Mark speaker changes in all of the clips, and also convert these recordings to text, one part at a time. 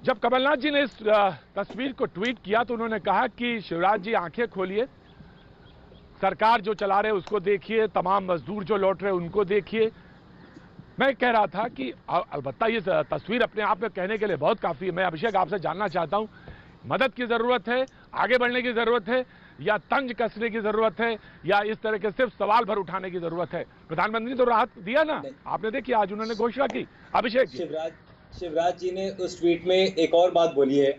Speaker 1: जब कमलनाथ जी ने इस तस्वीर को ट्वीट किया तो उन्होंने कहा कि शिवराज जी आंखें खोलिए, सरकार जो चला रहे उसको देखिए, तमाम मजदूर जो लौट रहे उनको देखिए। मैं कह रहा था कि अलबत्ता ये तस्वीर अपने आप में कहने के लिए बहुत काफी है। मैं अभिषेक आपसे जानना चाहता हूं, मदद की जरूरत है, आगे बढ़ने की जरूरत है, या तंज कसने की जरूरत है, या इस तरह के सिर्फ सवाल भर उठाने की जरूरत है? प्रधानमंत्री ने तो राहत दिया ना, आपने देखी आज उन्होंने घोषणा की। अभिषेक जी,
Speaker 2: शिवराज जी ने उस ट्वीट में एक और बात बोली है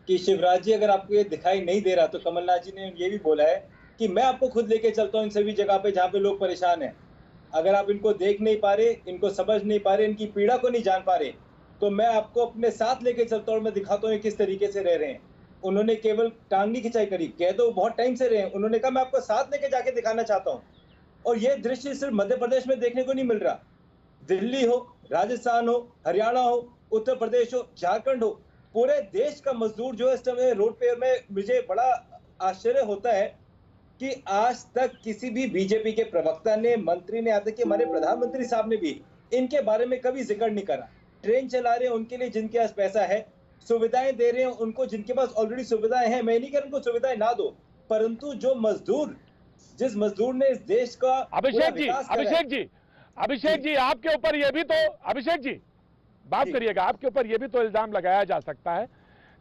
Speaker 2: कि शिवराज जी, अगर आपको ये दिखाई नहीं दे रहा तो कमलनाथ जी ने ये भी बोला है कि मैं आपको खुद लेके चलता हूँ इन सभी जगह पे जहाँ पे लोग परेशान हैं। अगर आप इनको देख नहीं पा रहे, इनको समझ नहीं पा रहे, इनकी पीड़ा को नहीं जान पा रहे, तो मैं आपको अपने साथ लेके चलता हूँ और मैं दिखाता हूँ किस तरीके से रह रहे हैं। उन्होंने केवल टांग नहीं खिंचाई करी, कह तो बहुत टाइम से रहे हैं। उन्होंने कहा मैं आपको साथ लेके जाके दिखाना चाहता हूँ। और ये दृश्य सिर्फ मध्य प्रदेश में देखने को नहीं मिल रहा। दिल्ली हो, राजस्थान हो, हरियाणा हो, उत्तर प्रदेश हो, झारखंड हो, पूरे देश का मजदूर जो इस समय रोड पे, में मुझे बड़ा आश्चर्य होता है कि आज तक किसी भी बीजेपी के प्रवक्ता ने, मंत्री ने, यहाँ तक कि हमारे प्रधानमंत्री साहब ने भी इनके बारे में कभी जिक्र नहीं करा। ट्रेन चला रहे हैं उनके लिए जिनके पास पैसा है, सुविधाएं दे रहे हैं उनको जिनके पास ऑलरेडी सुविधाएं हैं। मैं नहीं कह रहा उनको सुविधाएं ना दो, परंतु जो मजदूर, जिस मजदूर ने इस देश का
Speaker 1: अभिषेक जी, अभिषेक जी आपके ऊपर यह भी तो, अभिषेक जी बात करिएगा, आपके ऊपर यह भी तो इल्जाम लगाया जा सकता है,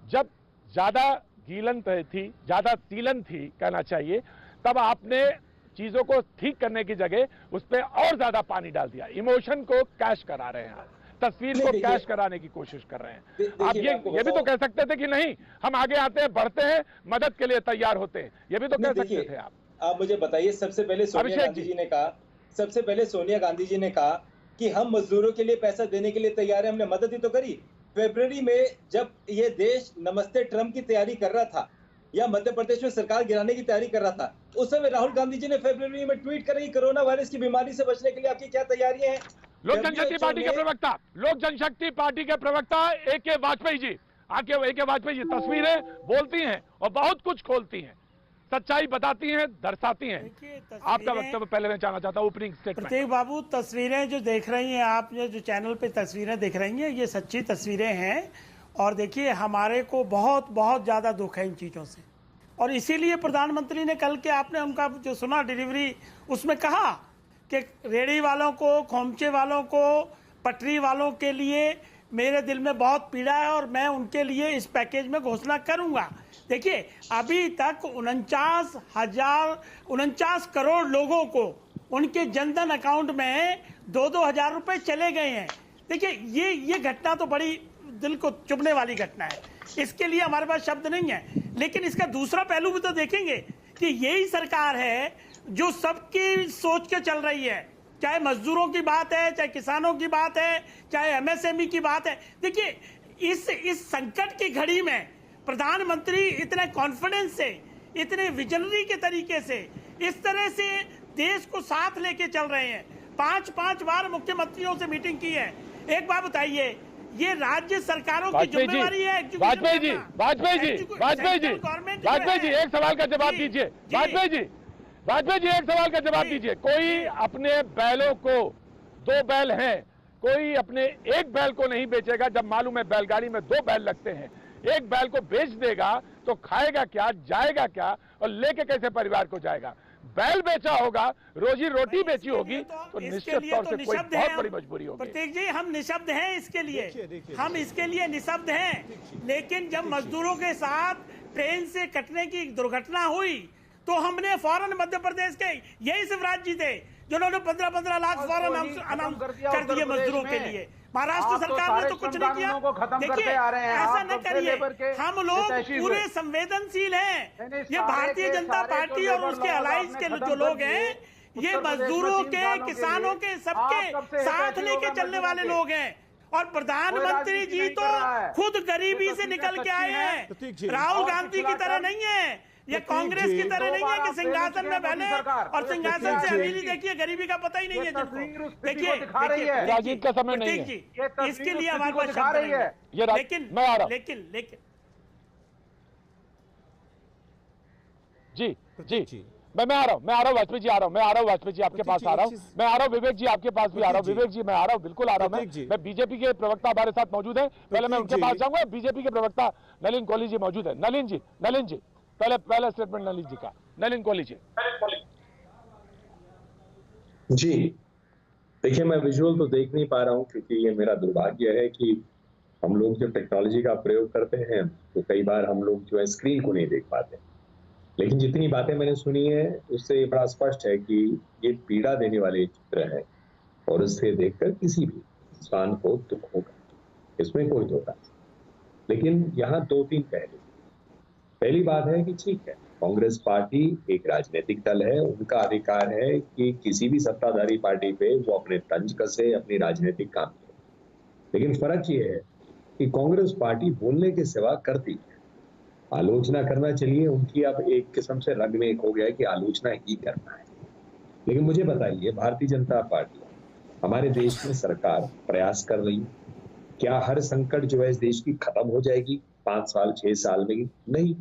Speaker 1: जब ज्यादा गीलन थी, ज्यादा सीलन थी कहना चाहिए, तब आपने चीजों को ठीक करने की जगह उस पर और ज्यादा पानी डाल दिया। इमोशन को कैश करा रहे हैं, तस्वीर को कैश कराने की कोशिश कर रहे हैं। आप ये भी तो कह सकते थे कि नहीं, हम आगे आते हैं, बढ़ते हैं, मदद के लिए तैयार होते हैं, ये भी तो कह सकते थे
Speaker 2: आप मुझे बताइए, सबसे पहले सोनिया गांधी जी ने कहा कि हम मजदूरों के लिए पैसा देने के लिए तैयार है, हमने मदद ही तो करी। फरवरी में जब ये देश नमस्ते ट्रम्प की तैयारी कर रहा था या मध्य प्रदेश में सरकार गिराने की तैयारी कर रहा था, उस समय राहुल गांधी जी ने फरवरी में ट्वीट करी कोरोना वायरस की बीमारी से बचने के लिए आपकी क्या तैयारियां हैं।
Speaker 1: लोक जनशक्ति पार्टी के प्रवक्ता ए.के. वाजपेयी जी, ए.के. वाजपेयी जी तस्वीरें बोलती हैं और बहुत कुछ खोलती हैं, सच्चाई बताती हैं, दर्शाती हैं। आपका वक्तव्य पहले मैं जानना चाहता हूं, ओपनिंग स्टेटमेंट।
Speaker 3: प्रतीक बाबू, तस्वीरें जो देख रही हैं आप, जो चैनल पे तस्वीरें देख रही हैं, ये सच्ची तस्वीरें हैं। और देखिए, हमारे को बहुत बहुत ज़्यादा दुख है इन चीज़ों से, और इसीलिए प्रधानमंत्री ने कल के, आपने उनका जो सुना डिलीवरी, उसमें कहा कि रेहड़ी वालों को, खोमचे वालों को, पटरी वालों के लिए मेरे दिल में बहुत पीड़ा है और मैं उनके लिए इस पैकेज में घोषणा करूंगा। देखिए, अभी तक 49 करोड़ लोगों को उनके जनधन अकाउंट में 2-2 हजार रुपए चले गए हैं। देखिए, ये घटना तो बड़ी दिल को चुभने वाली घटना है, इसके लिए हमारे पास शब्द नहीं है। लेकिन इसका दूसरा पहलू भी तो देखेंगे कि यही सरकार है जो सबकी सोच के चल रही है, चाहे मजदूरों की बात है, चाहे किसानों की बात है, चाहे एमएसएमई की बात है। देखिए, इस संकट की घड़ी में प्रधानमंत्री इतने कॉन्फिडेंस से, इतने विजनरी के तरीके से, इस तरह से देश को साथ लेके चल रहे हैं। 5 बार मुख्यमंत्रियों से मीटिंग की है। एक बात बताइए, ये राज्य सरकारों की जिम्मेवारी है।
Speaker 1: वाजपेयी जी, एक सवाल का जवाब दीजिए। वाजपेयी जी एक सवाल का जवाब दीजिए। कोई अपने बैलों को, 2 बैल हैं, कोई अपने एक बैल को नहीं बेचेगा जब मालूम है बैलगाड़ी में 2 बैल लगते हैं। एक बैल को बेच देगा तो खाएगा क्या, जाएगा क्या, और लेके कैसे परिवार को जाएगा? बैल बेचा होगा, रोजी रोटी बेची होगी, तो निश्चित तौर से कोई बहुत बड़ी मजबूरी होगी।
Speaker 3: प्रतीक जी, हम निशब्द हैं इसके लिए, हम इसके लिए निशब्द हैं। लेकिन जब मजदूरों के साथ ट्रेन से कटने की दुर्घटना हुई तो हमने फौरन, मध्य प्रदेश के यही शिवराज जी थे जिन्होंने 15-15 लाख फौरन अनाउंस कर दिए मजदूरों के लिए। महाराष्ट्र सरकार ने तो कुछ नहीं किया। देखिए, ऐसा न करिए, हम लोग पूरे संवेदनशील हैं। ये भारतीय जनता पार्टी और उसके अलायंस के जो लोग हैं, ये मजदूरों के, किसानों के, सबके साथ लेके चलने वाले लोग हैं। और प्रधानमंत्री जी तो खुद गरीबी से निकल के आए हैं। राहुल गांधी की तरह नहीं है, ये कांग्रेस की तरह नहीं है कि सिंहासन में बैठे और सिंहासन से अमीरी देखिए, गरीबी का पता ही नहीं है जिनको। देखिए,
Speaker 1: राजनीति का समय नहीं है,
Speaker 3: इसके लिए हमारे पास शब्द नहीं है।
Speaker 1: लेकिन जी मैं आ रहा हूँ वाजपेयी जी, आ रहा हूँ, मैं आ रहा हूँ वाजपेयी जी आपके पास आ रहा हूँ, मैं आ रहा हूँ विवेक जी आपके पास भी आ रहा हूँ, विवेक जी मैं आ रहा हूँ, बिल्कुल आ रहा हूँ मैं बीजेपी के प्रवक्ता हमारे साथ मौजूद है, पहले मैं उनके पास जाऊंगा। बीजेपी के प्रवक्ता नलिन कोहली जी मौजूद है। नलिन जी पहले स्टेटमेंट नलिन जी का। नलिन कोहली जी।
Speaker 4: जी देखिए, मैं विजुअल तो देख नहीं पा रहा हूं क्योंकि ये मेरा दुर्भाग्य है कि हम लोग जब टेक्नोलॉजी का प्रयोग करते हैं तो कई बार हम लोग जो है स्क्रीन को नहीं देख पाते। लेकिन जितनी बातें मैंने सुनी है उससे ये बड़ा स्पष्ट है कि ये पीड़ा देने वाले चित्र है और उससे देखकर किसी भी इंसान को दुख होगा, इसमें कोई धोखा नहीं। लेकिन यहाँ दो तीन पहलू। पहली बात है कि ठीक है, कांग्रेस पार्टी एक राजनीतिक दल है, उनका अधिकार है कि किसी भी सत्ताधारी पार्टी पे वो अपने तंज कसे, अपनी राजनीतिक काम करे। लेकिन फर्क ये है कि कांग्रेस पार्टी बोलने के सिवा करती है। आलोचना करना चलिए उनकी अब एक किस्म से रग में एक हो गया है कि आलोचना ही करना है। लेकिन मुझे बताइए, भारतीय जनता पार्टी हमारे देश में सरकार प्रयास कर रही है, क्या हर संकट जो है इस देश की खत्म हो जाएगी 5 साल 6 साल में? नहीं।